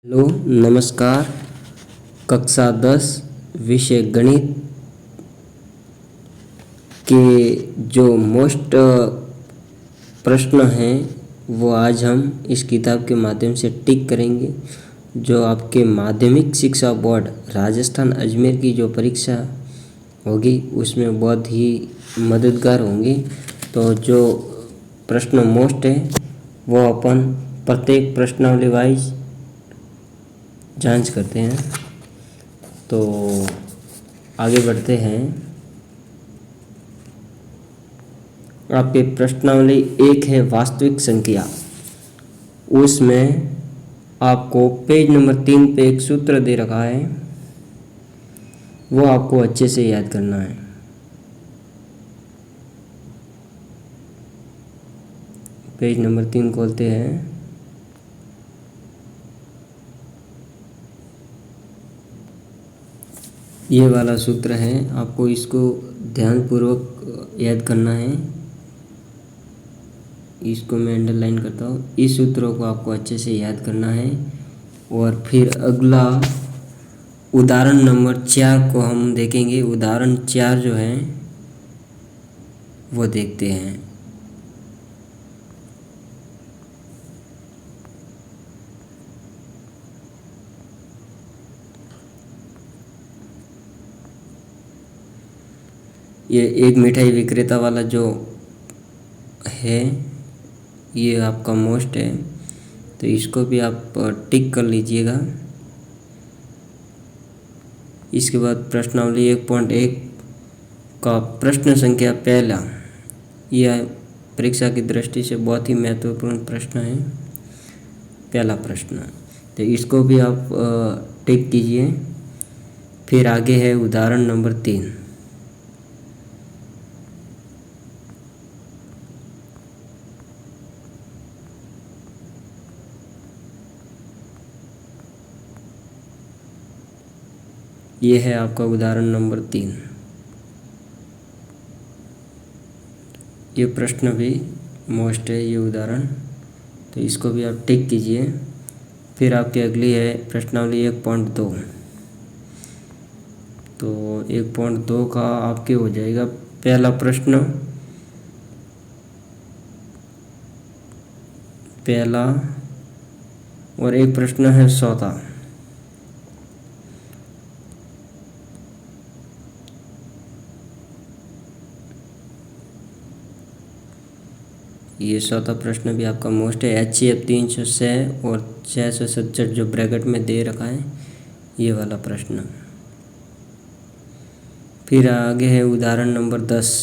Hello नमस्कार। कक्षा 10 विषय गणित के जो मोस्ट प्रश्न हैं वो आज हम इस किताब के माध्यम से टिक करेंगे। जो आपके माध्यमिक शिक्षा बोर्ड राजस्थान अजमेर की जो परीक्षा होगी उसमें बहुत ही मददगार होंगी। तो जो प्रश्न मोस्ट है वो अपन प्रत्येक प्रश्नावली वाइज जांच करते हैं। तो आगे बढ़ते हैं। आपके प्रश्नावली 1 है वास्तविक संख्या। उसमें आपको पेज नंबर 3 पे एक सूत्र दे रखा है, वो आपको अच्छे से याद करना है। पेज नंबर 3 खोलते हैं। ये वाला सूत्र है, आपको इसको ध्यानपूर्वक याद करना है। इसको मैं अंडरलाइन करता हूँ। इस सूत्रों को आपको अच्छे से याद करना है। और फिर अगला उदाहरण नंबर 4 को हम देखेंगे। उदाहरण 4 जो है वो देखते हैं। ये एक मिठाई विक्रेता वाला जो है ये आपका मोस्ट है, तो इसको भी आप टिक कर लीजिएगा। इसके बाद प्रश्नावली 1.1 का प्रश्न संख्या पहला, यह परीक्षा की दृष्टि से बहुत ही महत्वपूर्ण प्रश्न है। पहला प्रश्न, तो इसको भी आप टिक कीजिए। फिर आगे है उदाहरण नंबर 3। ये है आपका उदाहरण नंबर 3। ये प्रश्न भी मोस्ट है, ये उदाहरण, तो इसको भी आप टिक कीजिए। फिर आपकी अगली है प्रश्नावली 1.2। तो 1.2 का आपके हो जाएगा पहला प्रश्न, पहला, और एक प्रश्न है चौथा। ये चौथा प्रश्न भी आपका मोस्ट है। HCF 306 और 667 जो ब्रैकेट में दे रखा है, ये वाला प्रश्न। फिर आगे है उदाहरण नंबर 10।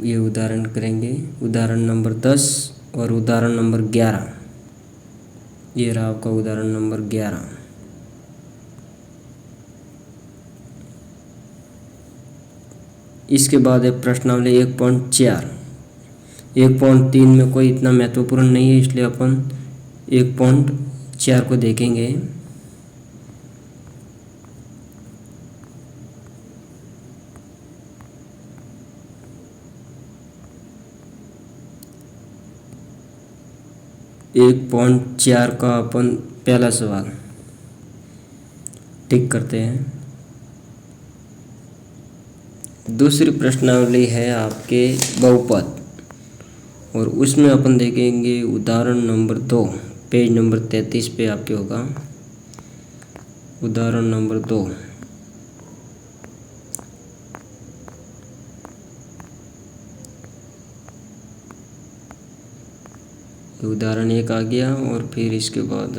ये उदाहरण करेंगे, उदाहरण नंबर 10 और उदाहरण नंबर 11। ये रहा आपका उदाहरण नंबर 11। इसके बाद है प्रश्नावली 1.4। 1.3 में कोई इतना महत्वपूर्ण नहीं है, इसलिए अपन 1.4 को देखेंगे। एक 1.4 का अपन पहला सवाल टिक करते हैं। दूसरी प्रश्नावली है आपके बहुपद, और उसमें अपन देखेंगे उदाहरण नंबर 2। पेज नंबर 33 पे आपके होगा उदाहरण नंबर 2। उदाहरण 1 आ गया, और फिर इसके बाद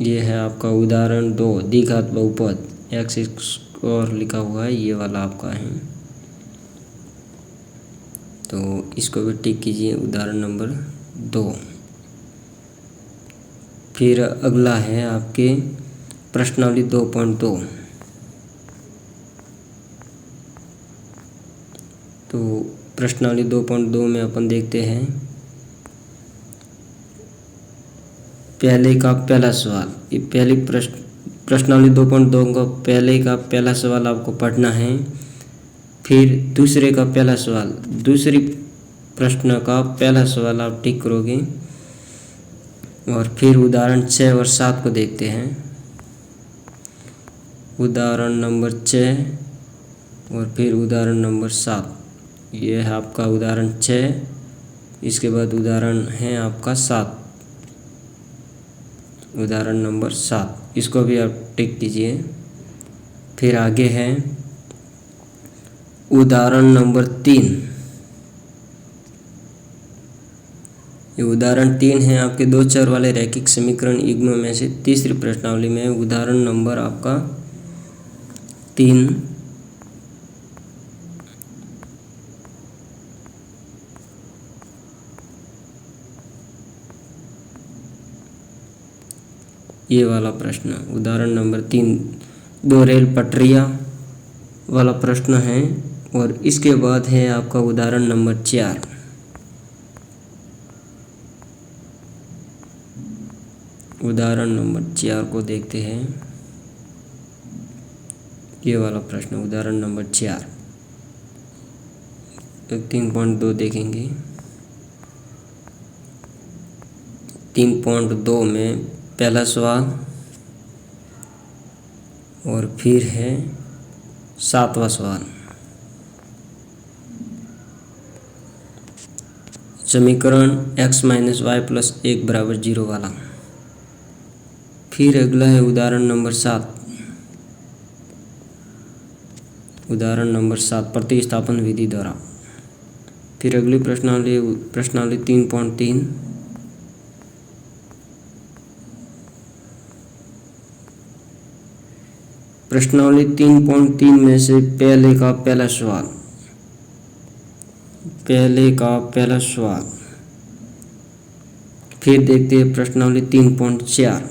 ये है आपका उदाहरण 2, द्विघात बहुपद, x और लिखा हुआ है, ये वाला आपका है। तो इसको भी टिक कीजिए, उदाहरण नंबर 2। फिर अगला है आपके प्रश्नावली 2.2। तो प्रश्नावली 2.2 में अपन देखते हैं पहले का पहला सवाल, ये पहली प्रश्नावली 2.2 का पहले का पहला सवाल आपको पढ़ना है। फिर दूसरे का पहला सवाल, दूसरी प्रश्न का पहला सवाल आप टिक करोगे। और फिर उदाहरण 6 और 7 को देखते हैं। उदाहरण नंबर 6 और फिर उदाहरण नंबर 7। ये है आपका उदाहरण 6, इसके बाद उदाहरण है आपका 7, उदाहरण नंबर 7, इसको भी आप टिक कीजिए। फिर आगे है उदाहरण नंबर 3। ये उदाहरण 3 है आपके दो चर वाले रैखिक समीकरण युग्म में से तीसरी प्रश्नावली में उदाहरण नंबर आपका 3। ये वाला प्रश्न उदाहरण नंबर 3 दो रेल पटरियाँ वाला प्रश्न है। और इसके बाद है आपका उदाहरण नंबर 4। उदाहरण नंबर 4 को देखते हैं। ये वाला प्रश्न उदाहरण नंबर 4 3.2 देखेंगे। 3.2 में पहला सवाल और फिर है 7वां सवाल। समीकरण x - y + 1 = 0 वाला। फिर अगला है उदाहरण नंबर 7। उदाहरण नंबर 7 प्रतिस्थापन विधि द्वारा। फिर अगली प्रश्नावली 3.3। प्रश्नावली 3.3 में से पहले का पहला सवाल, पहले का पहला सवाल। फिर देखते हैं प्रश्नावली 3.4।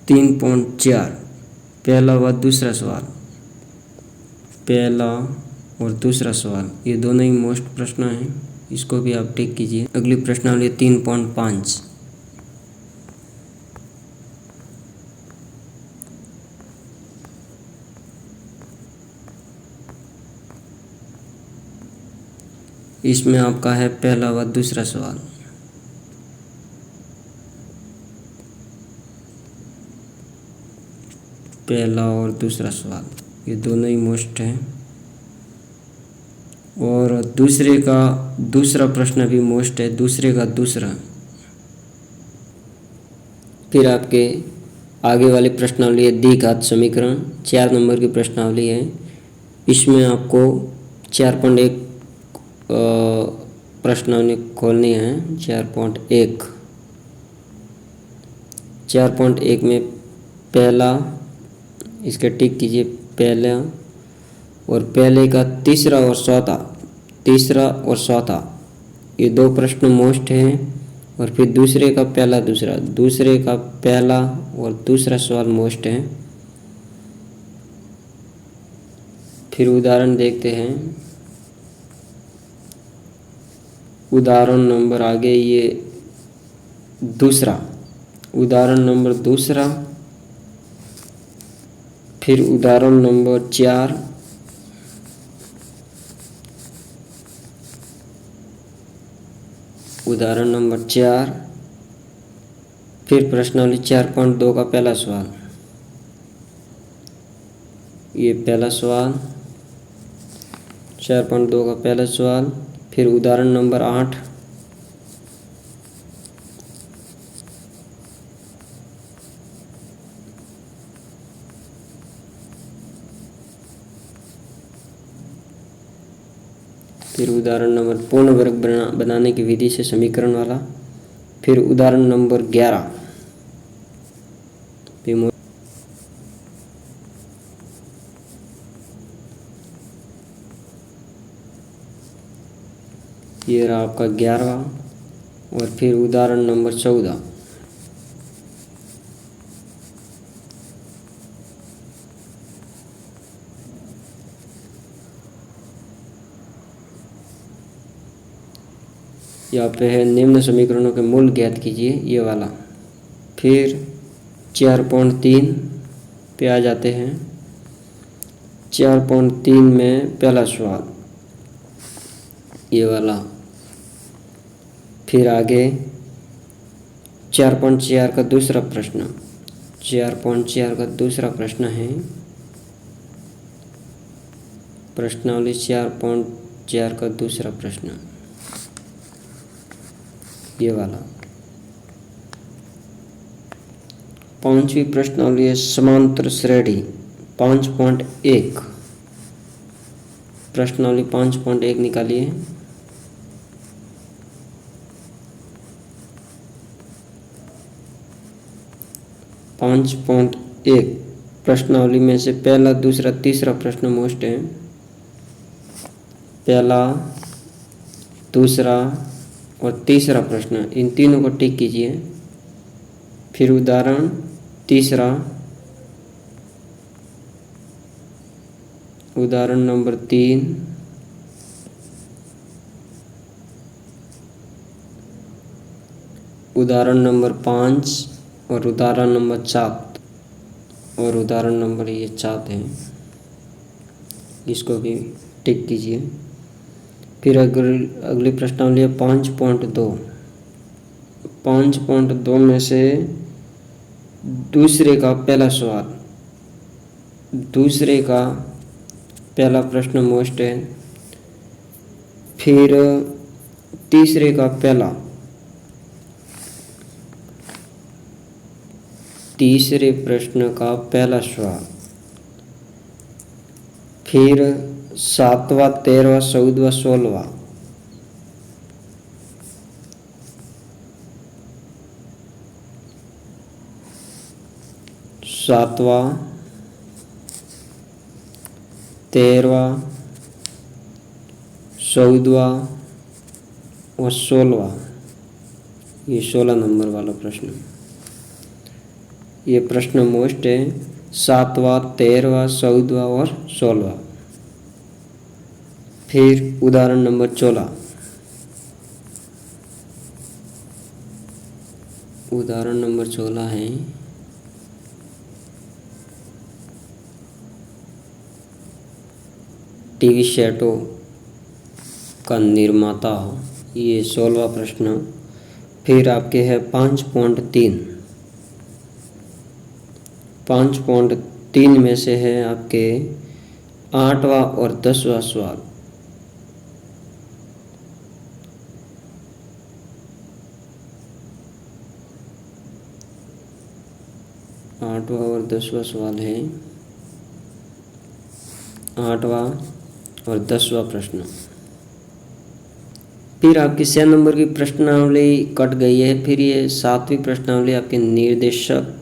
3.4 पहला व दूसरा सवाल, पहला और दूसरा सवाल, ये दोनों ही मोस्ट प्रश्न हैं, इसको भी आप टिक कीजिए। अगली प्रश्नावली 3.5। इसमें आपका है पहला व दूसरा सवाल। पहला और दूसरा सवाल, ये दोनों ही मोस्ट हैं। और दूसरे का दूसरा प्रश्न भी मोस्ट है, दूसरे का दूसरा। फिर आपके आगे वाली प्रश्नावली है द्विघात समीकरण, 4 नंबर की प्रश्नावली है। इसमें आपको 4.1 प्रश्नावली खोलनी है। 4.1 में पहला, इसके टिक कीजिए पहला। और पहले का तीसरा और चौथा, ये दो प्रश्न मोस्ट हैं। और फिर दूसरे का पहला दूसरा, दूसरे का पहला और दूसरा सवाल मोस्ट है। फिर उदाहरण देखते हैं। उदाहरण नंबर आगे ये दूसरा, उदाहरण नंबर दूसरा। फिर उदाहरण नंबर 4। उदाहरण नंबर 4। फिर प्रश्नावली 4.2 का पहला सवाल, ये पहला सवाल 4.2 का पहला सवाल। फिर उदाहरण नंबर 8। फिर उदाहरण नंबर पूर्ण वर्ग बनाने की विधि से समीकरण वाला। फिर उदाहरण नंबर 11। ये रहा आपका 11वां। और फिर उदाहरण नंबर 14। यहाँ पे है निम्न समीकरणों के मूल ज्ञात कीजिए, ये वाला। फिर 4.3 पे आ जाते हैं। 4.3 में पहला सवाल ये वाला। फिर आगे 4.4 का दूसरा प्रश्न। 4.4 का दूसरा प्रश्न है प्रश्नावली 4.4 का दूसरा प्रश्न ये वाला। 5वीं प्रश्नावली है समांतर श्रेणी 5.1। प्रश्नावली 5.1 निकालिए। पाँच पॉइंट एक प्रश्नावली में से पहला, दूसरा, तीसरा प्रश्न मोस्ट है। पहला, दूसरा और तीसरा प्रश्न, इन तीनों को टिक कीजिए। फिर उदाहरण तीसरा, उदाहरण नंबर 3, उदाहरण नंबर 5 और उदाहरण नंबर 7 और उदाहरण नंबर ये 7 है, इसको भी टिक कीजिए। फिर अगली प्रश्नावली है 5.2। 5.2 में से दूसरे का पहला सवाल, दूसरे का पहला प्रश्न मोस्ट है। फिर तीसरे का पहला, तीसरे प्रश्न का पहला सवाल। फिर 7वां, 13वां, 14वां, 16वां। 7वां, 13वां, 14वां और 16वां, ये 16 नंबर वाला प्रश्न। ये प्रश्न मोस्ट है 7वां, 13वां, 14वां और 16वां। फिर उदाहरण नंबर 16। उदाहरण नंबर 16 है टीवी सेटों का निर्माता, ये 16वां प्रश्न। फिर आपके है 5.3। 5.3 में से है आपके 8वां और 10वां सवाल। 8वां और 10वां सवाल है, 8वां और 10वां प्रश्न। फिर आपकी 6 नंबर की प्रश्नावली कट गई है। फिर ये 7वीं प्रश्नावली आपके निर्देशक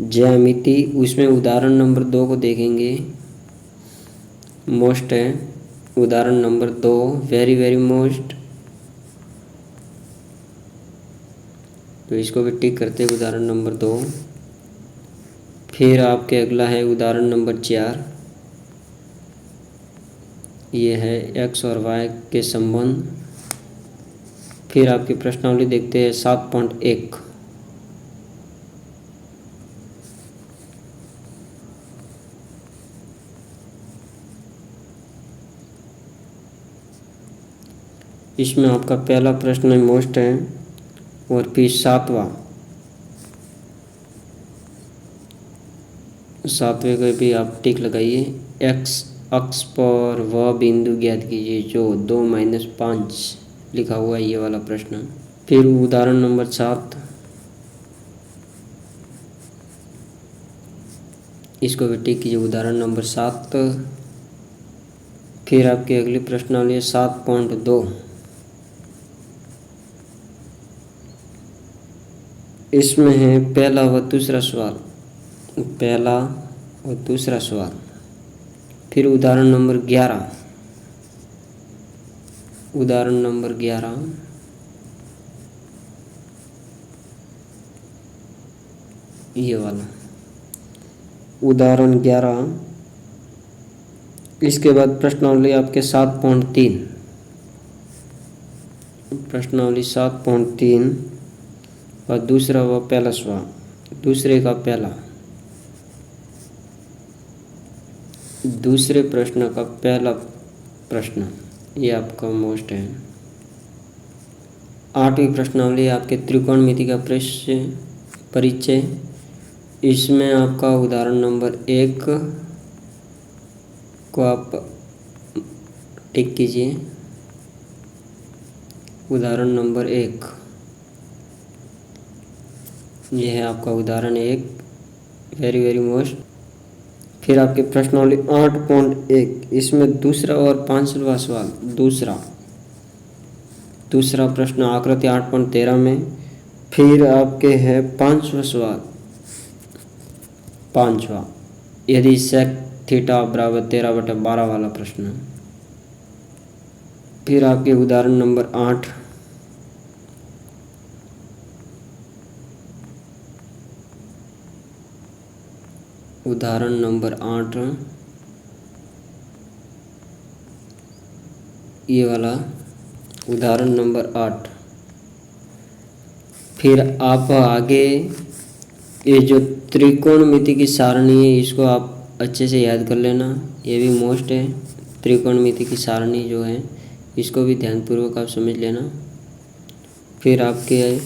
ज्यामिति, उसमें उदाहरण नंबर 2 को देखेंगे। मोस्ट है उदाहरण नंबर 2, वेरी वेरी मोस्ट, तो इसको भी टिक करते हैं उदाहरण नंबर 2। फिर आपके अगला है उदाहरण नंबर 4, ये है x और y के संबंध। फिर आपकी प्रश्नावली देखते हैं 7.1। इसमें आपका पहला प्रश्न मोस्ट है और फिर 7वां को भी आप टिक लगाइए। x अक्ष पर वह बिंदु ज्ञात कीजिए जो 2-5 लिखा हुआ है, ये वाला प्रश्न। फिर उदाहरण नंबर 7, इसको भी टिक कीजिए उदाहरण नंबर 7। फिर आपकी अगली प्रश्नावली है 7.2। इसमें है पहला व दूसरा सवाल, पहला और दूसरा सवाल। फिर उदाहरण नंबर 11, उदाहरण नंबर 11, ये वाला उदाहरण 11। इसके बाद प्रश्नावली आपके 7.3। प्रश्नावली 7.3 और दूसरा व पहला सवाल, दूसरे प्रश्न का पहला प्रश्न, ये आपका मोस्ट है। 8वीं प्रश्नावली आपके त्रिकोणमिति का परिचय। इसमें आपका उदाहरण नंबर 1 को आप टिक कीजिए। उदाहरण नंबर 1, यह है आपका उदाहरण 1, वेरी मोस्ट। फिर आपके प्रश्नावली 8.1, इसमें दूसरा और 5वां सवाल, दूसरा प्रश्न आकृति 8.13 में। फिर आपके है 5वां सवाल, 5वां, यदि sec थीटा बराबर 13/12 वाला प्रश्न। फिर आपके उदाहरण नंबर 8, उदाहरण नंबर 8, ये वाला उदाहरण नंबर 8। फिर आप आगे ये जो त्रिकोणमिति की सारणी है, इसको आप अच्छे से याद कर लेना, ये भी मोस्ट है। त्रिकोणमिति की सारणी जो है, इसको भी ध्यानपूर्वक आप समझ लेना। फिर आपके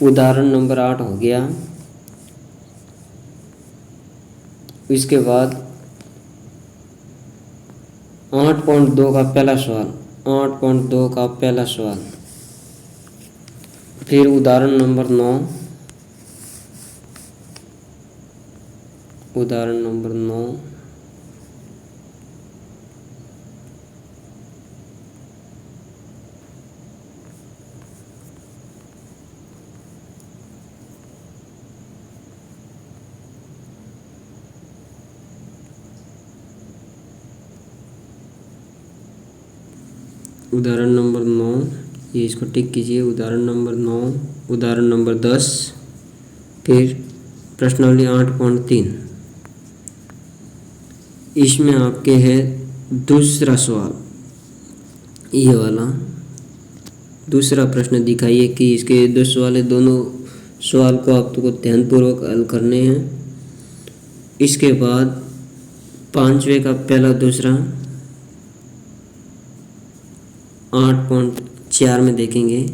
उदाहरण नंबर 8 हो गया। इसके बाद 8.2 का पहला सवाल, 8.2 का पहला सवाल। फिर उदाहरण नंबर 9, उदाहरण नंबर 9। उदाहरण नंबर 9, ये इसको टिक कीजिए। उदाहरण नंबर 9, उदाहरण नंबर 10। फिर प्रश्नावली 8.3, इसमें आपके है दूसरा सवाल, ये वाला दूसरा प्रश्न दिखाइए कि इसके दो सवाल है, दोनों सवाल को आपको ध्यानपूर्वक हल करने हैं। इसके बाद 5वें का पहला दूसरा 8.4 में देखेंगे।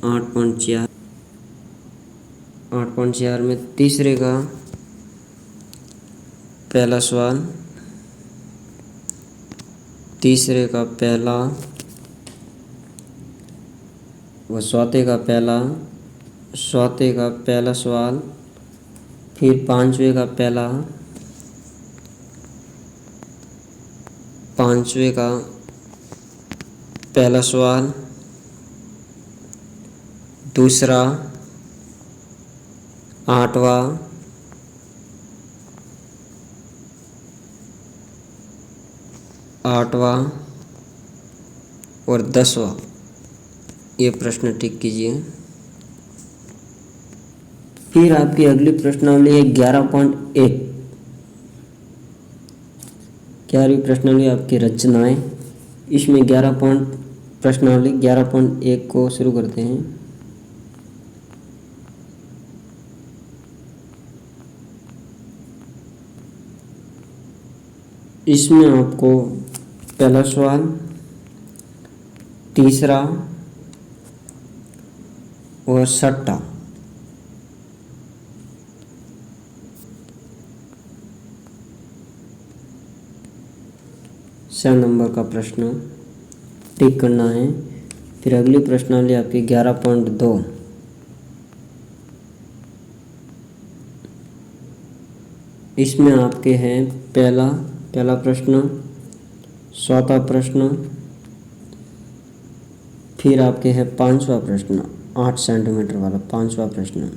8.4 में तीसरे का पहला सवाल, तीसरे का पहला व चौथे का पहला सवाल। फिर 5वें का पहला सवाल, दूसरा 8वां, और 10वां, ये प्रश्न टिक कीजिए। फिर आपकी अगली प्रश्नावली है 11.1। 11वीं प्रश्नावली आपकी रचनाएं। इसमें प्रश्नावली 11.1 को शुरू करते हैं। इसमें आपको पहला सवाल, तीसरा और 6वां, छह नंबर का प्रश्न टिक करना है। फिर अगली प्रश्नावली आपकी 11.2। इसमें आपके हैं पहला प्रश्न, चौथा प्रश्न। फिर आपके हैं 5वां प्रश्न, 8 सेंटीमीटर वाला 5वां प्रश्न।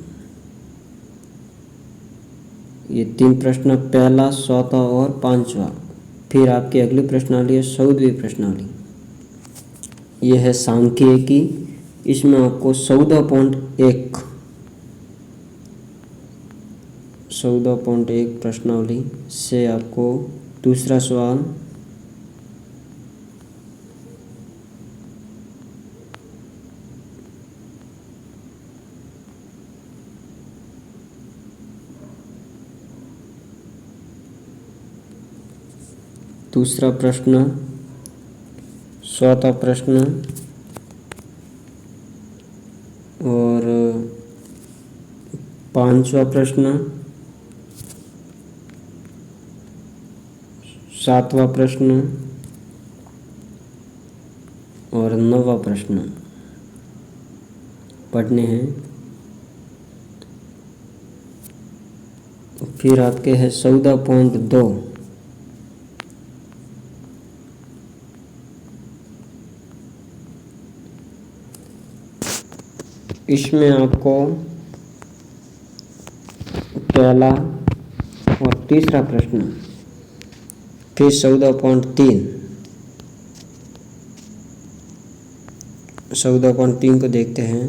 ये 3 प्रश्न, पहला, चौथा और 5वां। फिर आपकी अगली प्रश्नावली है 14वीं प्रश्नावली, यह है सांख्यिकी। इसमें आपको 14.1 प्रश्नावली से आपको दूसरा सवाल, दूसरा प्रश्न, चौथा प्रश्न और पांचवा प्रश्न, सातवां प्रश्न और नौवां प्रश्न पढ़ने हैं। फिर आपके हैं 14.2, इसमें आपको पहला और तीसरा प्रश्न, फिर 14.3, 14.3 को देखते हैं।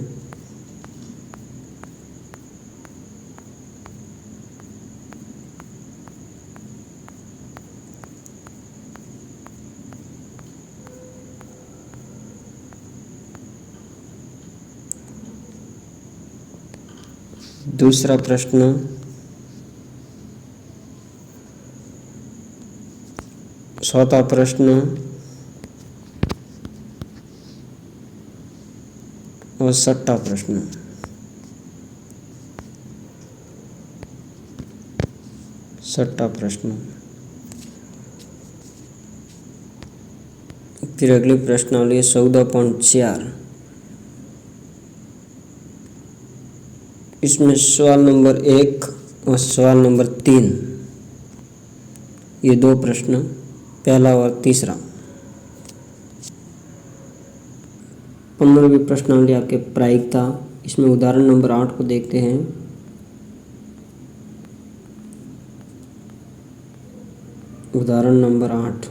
दूसरा प्रश्न, चौथा प्रश्न और छठा प्रश्न। फिर अगली प्रश्नावली 14.4, इसमें सवाल नंबर 1 और सवाल नंबर 3, ये दो प्रश्न, पहला और तीसरा। 15वीं प्रश्नावली आपके प्रायिकता, इसमें उदाहरण नंबर 8 को देखते हैं। उदाहरण नंबर 8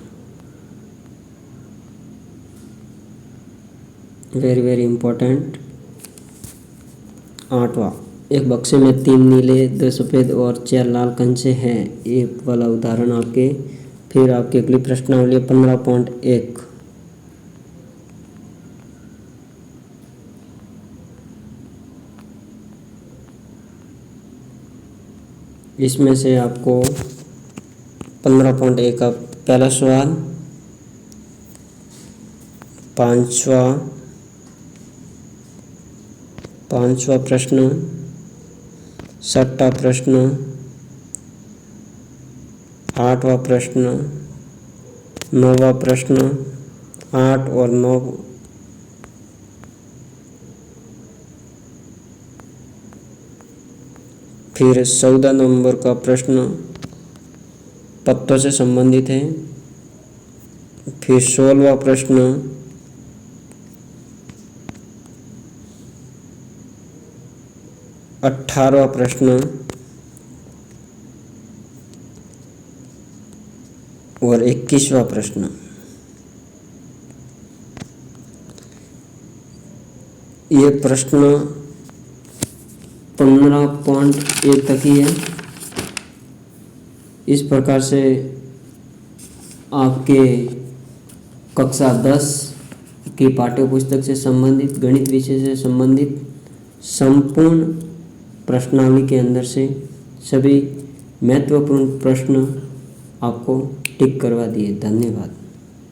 वेरी इम्पोर्टेंट। 8वां, एक बक्से में 3 नीले, 2 सफ़ेद और 4 लाल कंचे हैं, एक वाला उदाहरण आपके। फिर आपकी अगली प्रश्नावली 15.1, इसमें से आपको 15.1 का पहला सवाल, पांचवा प्रश्न, छठा प्रश्न, 8वां प्रश्न, 9वां प्रश्न, 8 और 9, फिर 14 नंबर का प्रश्न पत्तों से संबंधित है। फिर 16वां प्रश्न, 18वां प्रश्न और 21वां प्रश्न। ये प्रश्न 15.1 तक ही है। इस प्रकार से आपके कक्षा 10 की पाठ्यपुस्तक से संबंधित, गणित विषय से संबंधित संपूर्ण प्रश्नावली के अंदर से सभी महत्वपूर्ण प्रश्न आपको टिक करवा दिए। धन्यवाद।